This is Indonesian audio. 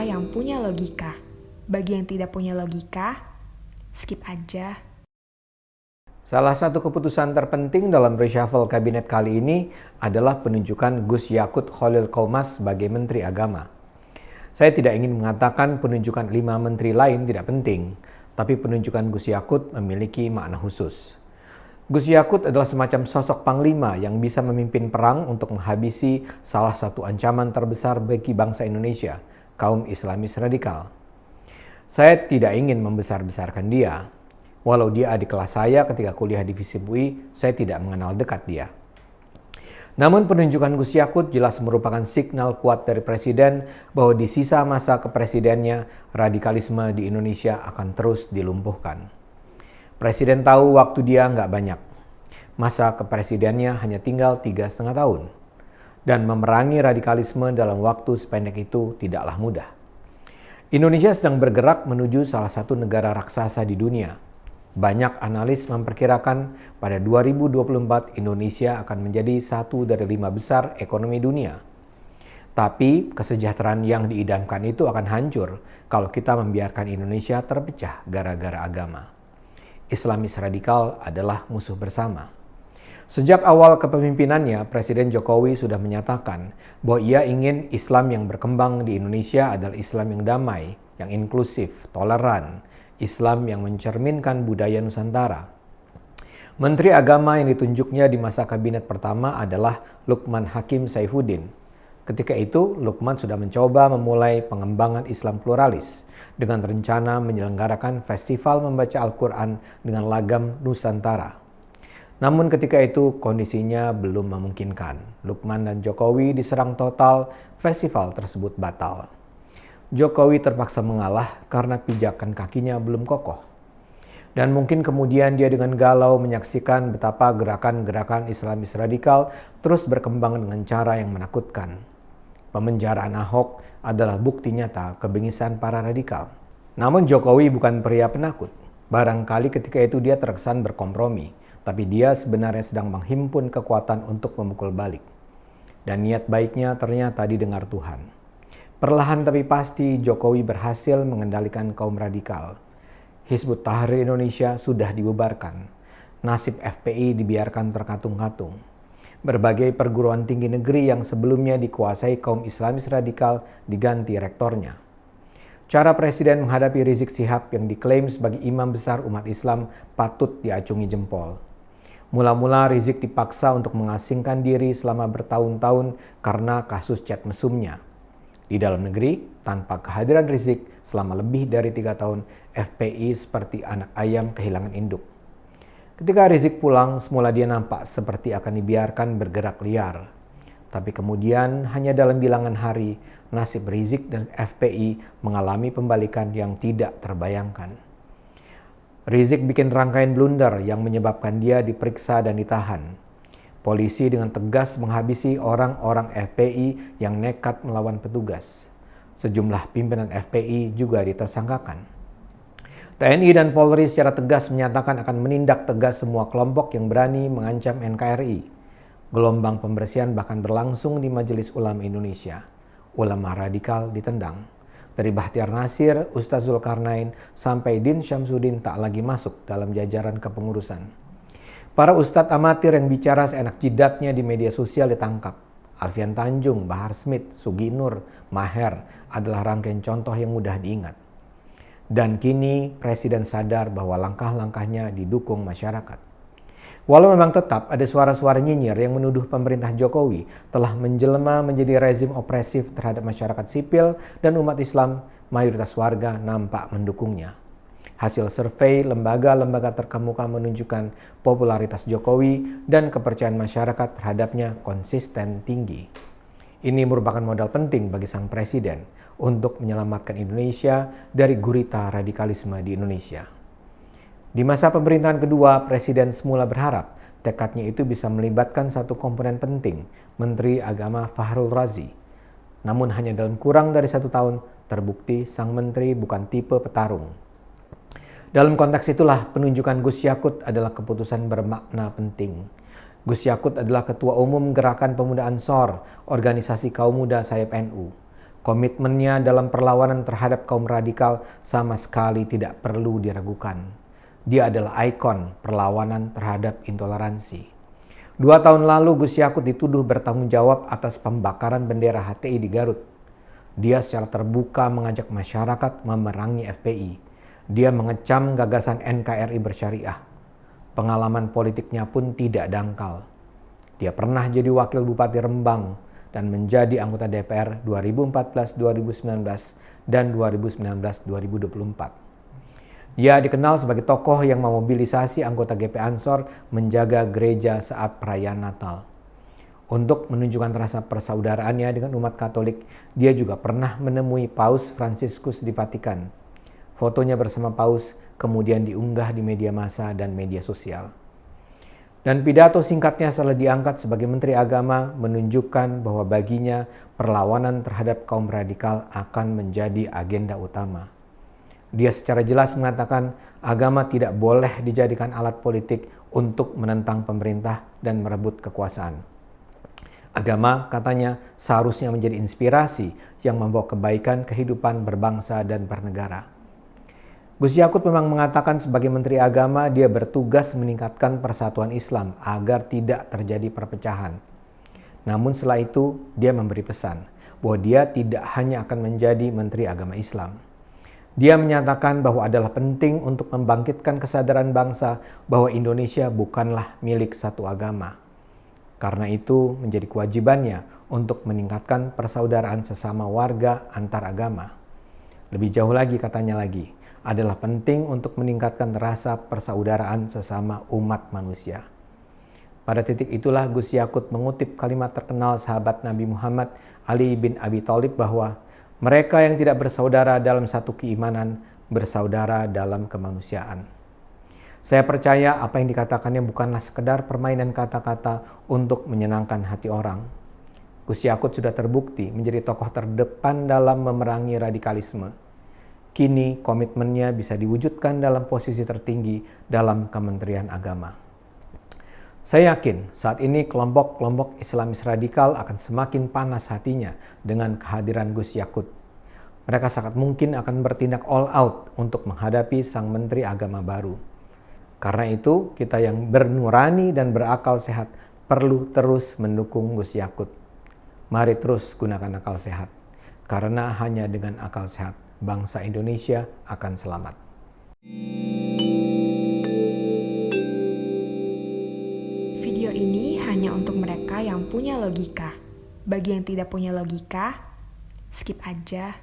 kata-kata yang punya logika. Bagi yang tidak punya logika, skip aja. Salah satu keputusan terpenting dalam reshuffle kabinet kali ini adalah penunjukan Gus Yakut Khalil Qomas sebagai Menteri Agama. Saya tidak ingin mengatakan penunjukan 5 menteri lain tidak penting, tapi penunjukan Gus Yakut memiliki makna khusus. Gus Yakut adalah semacam sosok panglima yang bisa memimpin perang untuk menghabisi salah satu ancaman terbesar bagi bangsa Indonesia, kaum Islamis radikal. Saya tidak ingin membesar-besarkan dia. Walau dia adik kelas saya ketika kuliah di FISIP UI, saya tidak mengenal dekat dia. Namun penunjukan Gus Yakut jelas merupakan signal kuat dari Presiden bahwa di sisa masa kepresidennya, radikalisme di Indonesia akan terus dilumpuhkan. Presiden tahu waktu dia nggak banyak. Masa kepresidennya hanya tinggal 3,5 tahun. Dan memerangi radikalisme dalam waktu sependek itu tidaklah mudah. Indonesia sedang bergerak menuju salah satu negara raksasa di dunia. Banyak analis memperkirakan pada 2024 Indonesia akan menjadi satu dari 5 besar ekonomi dunia. Tapi kesejahteraan yang diidamkan itu akan hancur kalau kita membiarkan Indonesia terpecah gara-gara agama. Islamis radikal adalah musuh bersama. Sejak awal kepemimpinannya, Presiden Jokowi sudah menyatakan bahwa ia ingin Islam yang berkembang di Indonesia adalah Islam yang damai, yang inklusif, toleran, Islam yang mencerminkan budaya Nusantara. Menteri Agama yang ditunjuknya di masa kabinet pertama adalah Lukman Hakim Saifuddin. Ketika itu, Lukman sudah mencoba memulai pengembangan Islam pluralis dengan rencana menyelenggarakan festival membaca Al-Quran dengan lagam Nusantara. Namun ketika itu kondisinya belum memungkinkan. Lukman dan Jokowi diserang total, festival tersebut batal. Jokowi terpaksa mengalah karena pijakan kakinya belum kokoh. Dan mungkin kemudian dia dengan galau menyaksikan betapa gerakan-gerakan Islamis radikal terus berkembang dengan cara yang menakutkan. Pemenjaraan Ahok adalah bukti nyata kebengisan para radikal. Namun Jokowi bukan pria penakut. Barangkali ketika itu dia terkesan berkompromi, tapi dia sebenarnya sedang menghimpun kekuatan untuk memukul balik. Dan niat baiknya ternyata didengar Tuhan. Perlahan tapi pasti Jokowi berhasil mengendalikan kaum radikal. Hizbut Tahrir Indonesia sudah dibubarkan. Nasib FPI dibiarkan terkatung-katung. Berbagai perguruan tinggi negeri yang sebelumnya dikuasai kaum Islamis radikal diganti rektornya. Cara Presiden menghadapi Rizik Syihab yang diklaim sebagai imam besar umat Islam patut diacungi jempol. Mula-mula Rizik dipaksa untuk mengasingkan diri selama bertahun-tahun karena kasus chat mesumnya. Di dalam negeri, tanpa kehadiran Rizik selama lebih dari 3 tahun, FPI seperti anak ayam kehilangan induk. Ketika Rizik pulang, semula dia nampak seperti akan dibiarkan bergerak liar. Tapi kemudian hanya dalam bilangan hari, nasib Rizik dan FPI mengalami pembalikan yang tidak terbayangkan. Rizik bikin rangkaian blunder yang menyebabkan dia diperiksa dan ditahan. Polisi dengan tegas menghabisi orang-orang FPI yang nekat melawan petugas. Sejumlah pimpinan FPI juga ditersangkakan. TNI dan Polri secara tegas menyatakan akan menindak tegas semua kelompok yang berani mengancam NKRI. Gelombang pembersihan bahkan berlangsung di Majelis Ulama Indonesia. Ulama radikal ditendang. Dari Bahtiar Nasir, Ustaz Zulkarnain, sampai Din Syamsuddin tak lagi masuk dalam jajaran kepengurusan. Para ustadz amatir yang bicara seenak jidatnya di media sosial ditangkap. Alfian Tanjung, Bahar Smith, Sugi Nur, Maher adalah rangkaian contoh yang mudah diingat. Dan kini Presiden sadar bahwa langkah-langkahnya didukung masyarakat. Walau memang tetap ada suara-suara nyinyir yang menuduh pemerintah Jokowi telah menjelma menjadi rezim opresif terhadap masyarakat sipil dan umat Islam, mayoritas warga nampak mendukungnya. Hasil survei lembaga-lembaga terkemuka menunjukkan popularitas Jokowi dan kepercayaan masyarakat terhadapnya konsisten tinggi. Ini merupakan modal penting bagi sang presiden untuk menyelamatkan Indonesia dari gurita radikalisme di Indonesia. Di masa pemerintahan kedua, Presiden semula berharap tekadnya itu bisa melibatkan satu komponen penting, Menteri Agama Fahrul Razi. Namun hanya dalam kurang dari 1 tahun, terbukti sang menteri bukan tipe petarung. Dalam konteks itulah penunjukan Gus Yakut adalah keputusan bermakna penting. Gus Yakut adalah Ketua Umum Gerakan Pemuda Ansor, organisasi kaum muda sayap NU. Komitmennya dalam perlawanan terhadap kaum radikal sama sekali tidak perlu diragukan. Dia adalah ikon perlawanan terhadap intoleransi. 2 tahun lalu Gus Yakut dituduh bertanggung jawab atas pembakaran bendera HTI di Garut. Dia secara terbuka mengajak masyarakat memerangi FPI. Dia mengecam gagasan NKRI bersyariah. Pengalaman politiknya pun tidak dangkal. Dia pernah jadi wakil Bupati Rembang dan menjadi anggota DPR 2014-2019 dan 2019-2024. Ia dikenal sebagai tokoh yang memobilisasi anggota GP Ansor menjaga gereja saat perayaan Natal. Untuk menunjukkan rasa persaudaraannya dengan umat Katolik, dia juga pernah menemui Paus Fransiskus di Vatikan. Fotonya bersama Paus kemudian diunggah di media massa dan media sosial. Dan pidato singkatnya setelah diangkat sebagai Menteri Agama menunjukkan bahwa baginya perlawanan terhadap kaum radikal akan menjadi agenda utama. Dia secara jelas mengatakan agama tidak boleh dijadikan alat politik untuk menentang pemerintah dan merebut kekuasaan. Agama, katanya, seharusnya menjadi inspirasi yang membawa kebaikan kehidupan berbangsa dan bernegara. Gus Yakut memang mengatakan sebagai Menteri Agama dia bertugas meningkatkan persatuan Islam agar tidak terjadi perpecahan. Namun setelah itu dia memberi pesan bahwa dia tidak hanya akan menjadi Menteri Agama Islam. Dia menyatakan bahwa adalah penting untuk membangkitkan kesadaran bangsa bahwa Indonesia bukanlah milik satu agama. Karena itu menjadi kewajibannya untuk meningkatkan persaudaraan sesama warga antar agama. Lebih jauh lagi katanya lagi, adalah penting untuk meningkatkan rasa persaudaraan sesama umat manusia. Pada titik itulah Gus Yakut mengutip kalimat terkenal sahabat Nabi Muhammad Ali bin Abi Thalib bahwa mereka yang tidak bersaudara dalam satu keimanan, bersaudara dalam kemanusiaan. Saya percaya apa yang dikatakannya bukanlah sekedar permainan kata-kata untuk menyenangkan hati orang. Gus Yakut sudah terbukti menjadi tokoh terdepan dalam memerangi radikalisme. Kini komitmennya bisa diwujudkan dalam posisi tertinggi dalam Kementerian Agama. Saya yakin saat ini kelompok-kelompok Islamis radikal akan semakin panas hatinya dengan kehadiran Gus Yakut. Mereka sangat mungkin akan bertindak all out untuk menghadapi sang Menteri Agama baru. Karena itu, kita yang bernurani dan berakal sehat perlu terus mendukung Gus Yakut. Mari terus gunakan akal sehat, karena hanya dengan akal sehat bangsa Indonesia akan selamat. Video ini hanya untuk mereka yang punya logika. Bagi yang tidak punya logika, skip aja.